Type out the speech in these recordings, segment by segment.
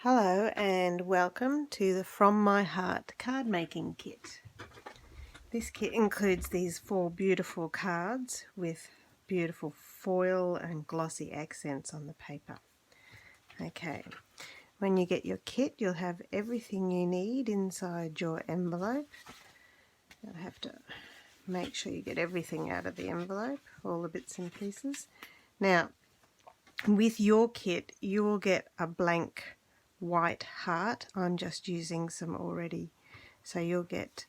Hello and welcome to the From My Heart card making kit. This kit includes these 4 beautiful cards with beautiful foil and glossy accents on the paper. Okay, when you get your kit you'll have everything you need inside your envelope. You'll have to make sure you get everything out of the envelope, all the bits and pieces. Now, with your kit you will get a blank white heart. I'm just using some already, so you'll get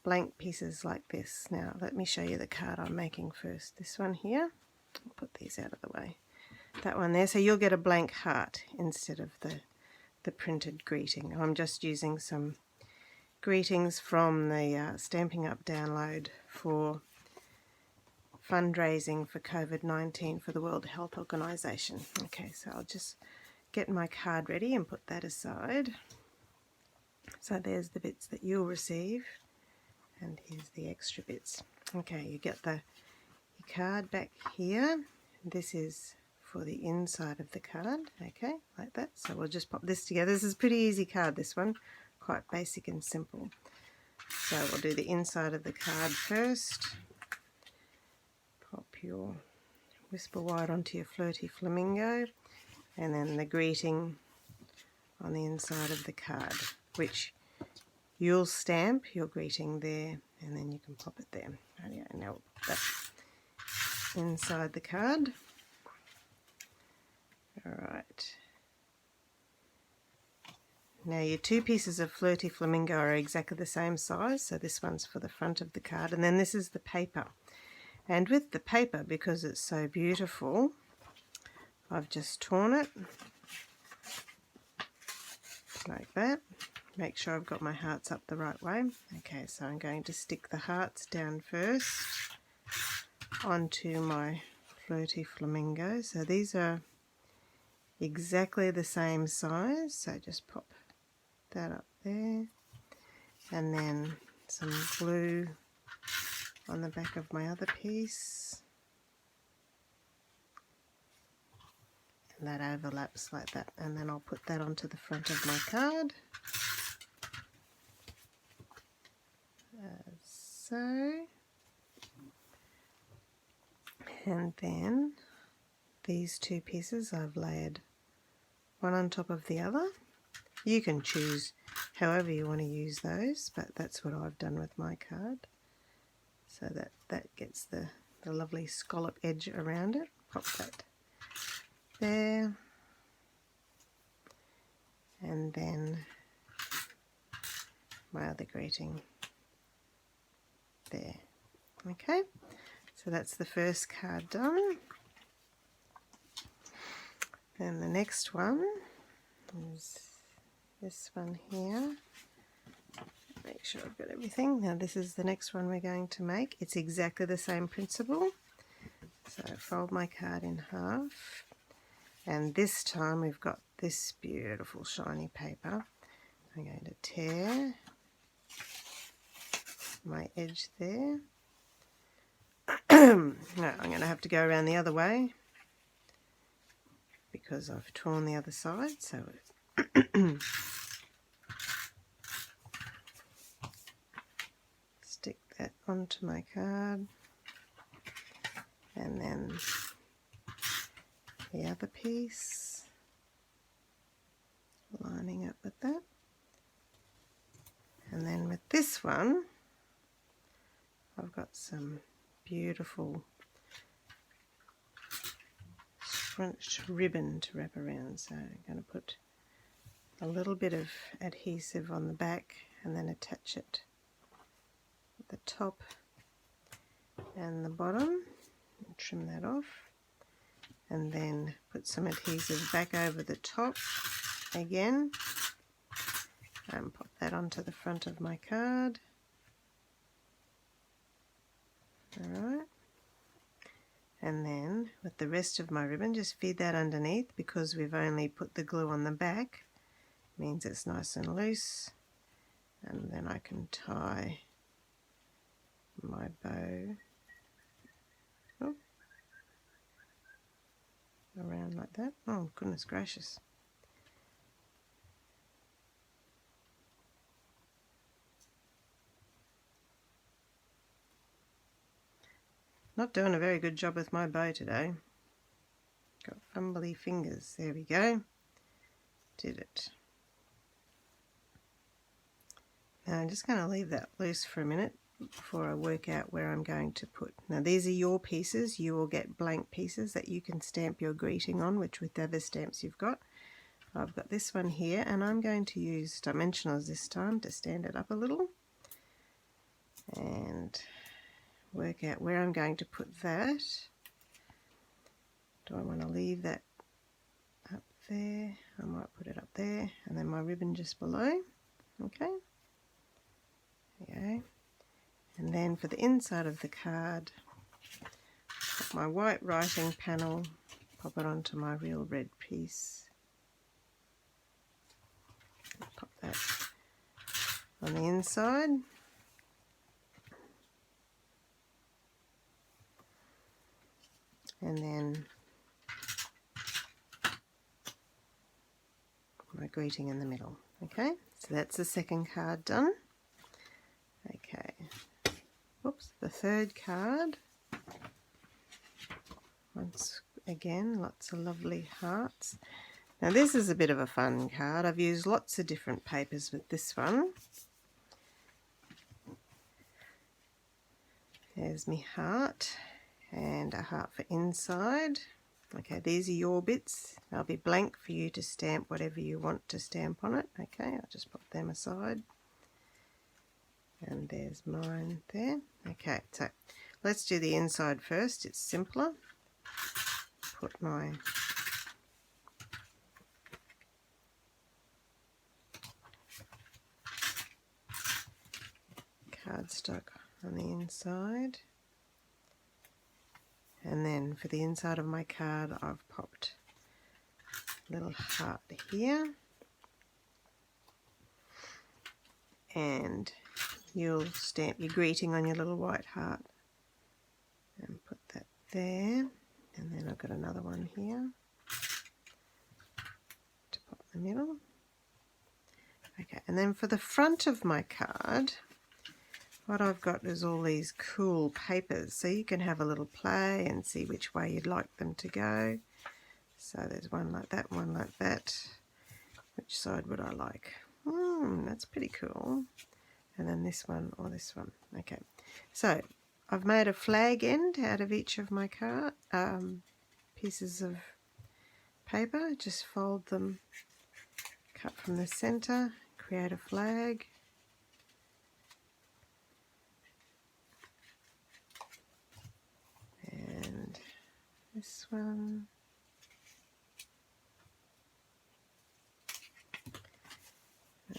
blank pieces like this. Now let me show you the card I'm making first. This one here, I'll put these out of the way. That one there, so you'll get a blank heart instead of the printed greeting. I'm just using some greetings from the Stamping Up download for fundraising for COVID-19 for the World Health Organization. Okay, so I'll just get my card ready and put that aside. So there's the bits that you'll receive, and here's the extra bits. Okay, you get your card back here. This is for the inside of the card, okay, like that. So we'll just pop this together. This is a pretty easy card, this one, quite basic and simple. So we'll do the inside of the card first. Pop your Whisper White onto your Flirty Flamingo, and then the greeting on the inside of the card, which you'll stamp your greeting there, and then you can pop it there. Now we'll put that inside the card. Alright. Now your 2 pieces of Flirty Flamingo are exactly the same size, so this one's for the front of the card, and then this is the paper. And with the paper, because it's so beautiful, I've just torn it like that. Make sure I've got my hearts up the right way. Okay, so I'm going to stick the hearts down first onto my Flirty Flamingo. So these are exactly the same size, so just pop that up there, and then some glue on the back of my other piece. And that overlaps like that, and then I'll put that onto the front of my card. So, and then these 2 pieces I've layered one on top of the other. You can choose however you want to use those, but that's what I've done with my card. So that gets the lovely scallop edge around it. Pop that there, and then my other greeting there. Okay, so that's the first card done. And the next one is this one here. Make sure I've got everything. Now this is the next one we're going to make. It's exactly the same principle. So fold my card in half, and this time we've got this beautiful shiny paper. I'm going to tear my edge there. No, I'm going to have to go around the other way because I've torn the other side. So stick that onto my card, and then the other piece, lining up with that. And then with this one, I've got some beautiful scrunched ribbon to wrap around. So I'm going to put a little bit of adhesive on the back and then attach it at the top and the bottom, and trim that off, and then put some adhesive back over the top again, and pop that onto the front of my card. Alright, and then with the rest of my ribbon, just feed that underneath, because we've only put the glue on the back. It means it's nice and loose, and then I can tie my bow around like that. Oh goodness gracious. Not doing a very good job with my bow today. Got fumbly fingers. There we go. Did it. Now I'm just going to leave that loose for a minute before I work out where I'm going to put. Now these are your pieces. You will get blank pieces that you can stamp your greeting on, which with other stamps you've got. I've got this one here, and I'm going to use dimensionals this time to stand it up a little and work out where I'm going to put that. Do I want to leave that up there? I might put it up there, and then my ribbon just below. Okay, there you go. And then for the inside of the card, put my white writing panel, pop it onto my real red piece. Pop that on the inside. And then my greeting in the middle. Okay, so that's the second card done. Okay, whoops, the third card. Once again, lots of lovely hearts. Now this is a bit of a fun card. I've used lots of different papers with this one. There's my heart and a heart for inside. Okay, these are your bits. They'll be blank for you to stamp whatever you want to stamp on it. Okay, I'll just put them aside. And there's mine there. Okay, so let's do the inside first. It's simpler. Put my cardstock on the inside. And then for the inside of my card, I've popped a little heart here. And you'll stamp your greeting on your little white heart. And put that there. And then I've got another one here to pop in the middle. Okay, and then for the front of my card, what I've got is all these cool papers, so you can have a little play and see which way you'd like them to go. So there's one like that, one like that. Which side would I like? That's pretty cool. And then this one or this one. Okay, so I've made a flag end out of each of my card pieces of paper. Just fold them, cut from the center, create a flag. And this one.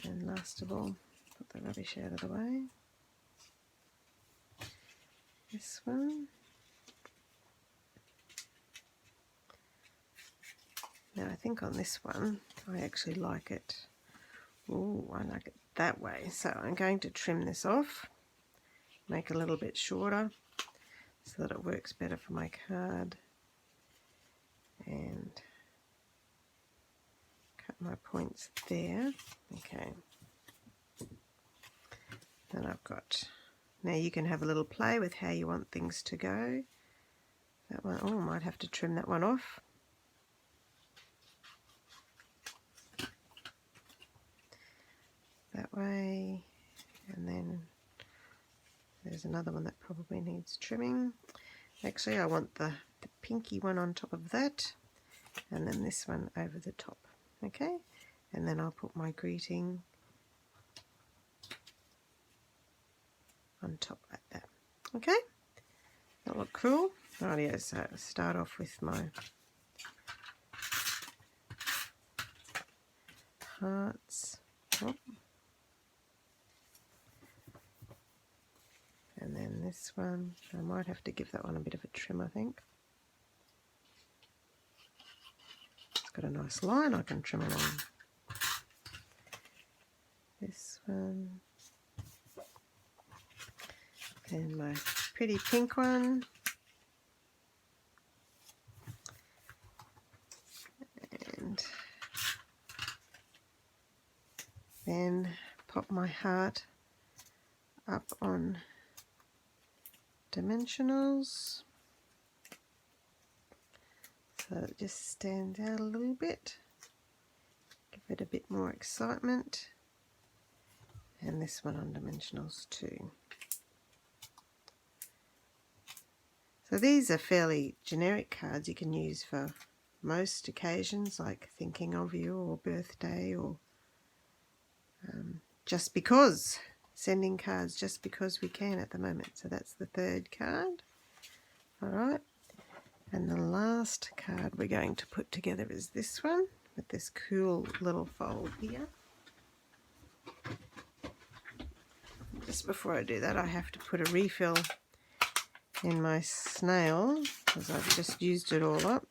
And last of all, put the rubbish out of the way. This one. Now I think on this one, I actually like it. Ooh, I like it that way. So I'm going to trim this off, make it a little bit shorter so that it works better for my card. And cut my points there. Okay. Then I've got, now you can have a little play with how you want things to go. That one, oh, I might have to trim that one off. That way. And then there's another one that probably needs trimming. Actually, I want the pinky one on top of that. And then this one over the top. Okay, and then I'll put my greeting on top like that. Okay, that look cool. Rightio, so start off with my hearts. Oh. And then this one, I might have to give that one a bit of a trim, I think. Got a nice line I can trim along. This one. And my pretty pink one. And then pop my heart up on dimensionals. so it just stands out a little bit. Give it a bit more excitement. And this one on dimensionals too. So these are fairly generic cards you can use for most occasions, like thinking of you or birthday, or just because, sending cards just because we can at the moment. So that's the third card. Alright, and the last card we're going to put together is this one with this cool little fold here. Just before I do that, I have to put a refill in my snail because I've just used it all up.